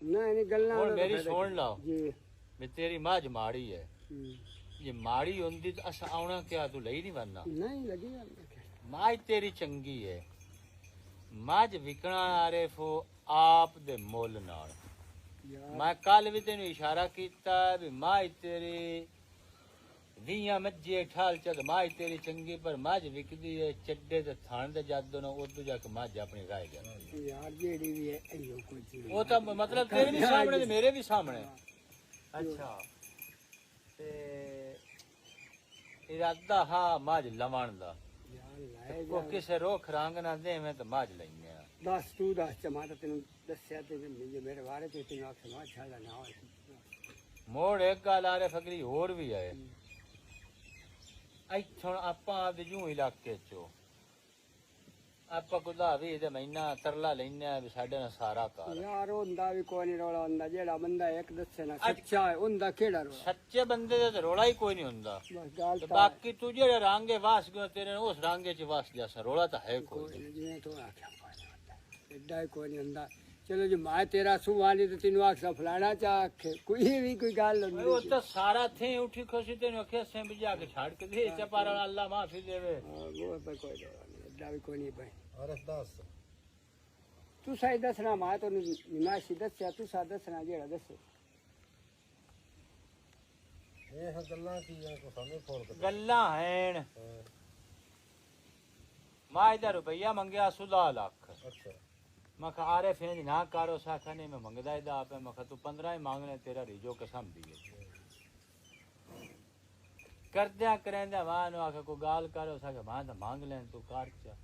नहीं गल्ला हुण मेरी सुन लो जी भी तेरी मझ माड़ी है जे माड़ी होंदी तो अस आउणा क्या तू लई नहीं बनना नहीं लगी मझ तेरी चंगी है मझ विकणा आरिफ आप दे मुल नाल मैं कल भी तेन इशारा किया भी मझ तेरी वीह मज्जे ठाल चल मझ तेरी चंगी पर मझ विकदी है चड्डे ते थान दे जादो ना उदू जाके मझ अपनी राह जाती यार जेड़ी भी है अयो कोई चीज वो तो मतलब तेरे भी सामने ते मेरे भी सामने अच्छा ते इरादा हा मझ लवण दा यार लाए को किसे रोक रंग ना दे मैं तो मझ लईने दस तू दस चमा तो तेन दस्या ते मेरे बारे ते तेन आख समाज छाड़ा ना हो मोड़ एक गल आ रहे फकरी होर भी है इथों आपां आपदे जूं इलाके चो आपां कुदा भी ते महीना तरला लैने भी साडे ना सारा कर यार होंदा भी कोई नहीं रौला होंदा जेड़ा बंदा एक दस्से ना सच्चा है होंदा केड़ा रौला सच्चे बंदे दे ते रोला ही कोई नहीं हुंदा बस गाल ते बाकी तू जेड़े रांगे वास गयो तेरे उस रांगे च वास जैसा रोला तो है कोई कोई जिवें तो आख्या कोई नहीं होंदा एडा कोई नहीं होंदा चलो जी मैं तेरा सुवाली तो तेन आखसा फलाना चा आखे कोई भी कोई गल वो होंदी तो सारा थे उठी खुशी तेन आखे से बिजा के छाड़ के दे चपारा अल्लाह माफी देवे वो तो कोई रौला नहीं एडा भी कोई नहीं भाई अरे दस तू सही दसना मैं तो निमाशी दस्या तू सा दसना जेड़ा दसे ये है गल्ला की को सामने फोन कर गल्ला हैं मैं इधर रुपया मंगया 16 लाख अच्छा मैं कहा आरे फेंज ना करो साखा नहीं मैं मंगदा ही दा पे मैं कहा तू 15 ही मांगने तेरा रिजो कसम दिए करद्या करेंदा मां नु आखे को गाल करो साके मां तो मांग लें तू कर चा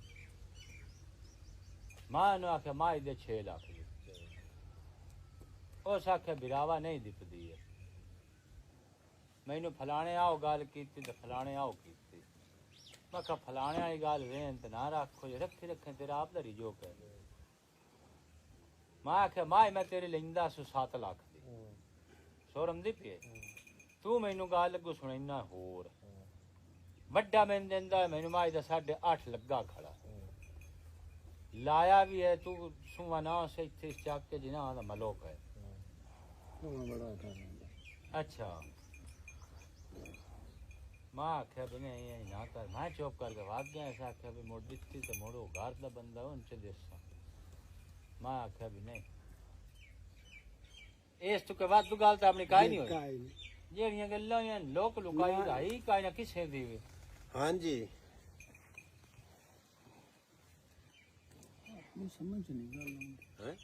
मां नु आखे मां दे 6 लाख ओ साखे बिरावा नहीं दिपदी है मैनू फलाने आओ गाल कीती ते फलाने आओ कीती मैं कहा फलाने वाली गाल रेन ते ना रखो जे रखे रखे तेरा आप दा रिजो पे मैं आख्या मां मैं तेरे लेंदा सु 7 लाख दी शोरम दी पे तू मैनू गाल लगू सुनैना होर बड्डा मैन देंदा मैनू मां दा 8.5 लगा खड़ा लाया भी है तू सुवा ना से इत्थे चाक के जिना दा मलोक है बड़ा अच्छा मां आख्या भी नहीं ना कर मैं चुप करके भाग गया ऐसा आख्या भी मोड़ दिखती तो मोड़ो घर दा बंदा उनसे देसा मां आख्या भी नहीं इस तो के बाद तू गल तो अपनी काई नहीं होई जेड़ियां गल्लां होइयां लोक लुकाई राई काई ना किसे दी हां जी समझ नहीं गल हैं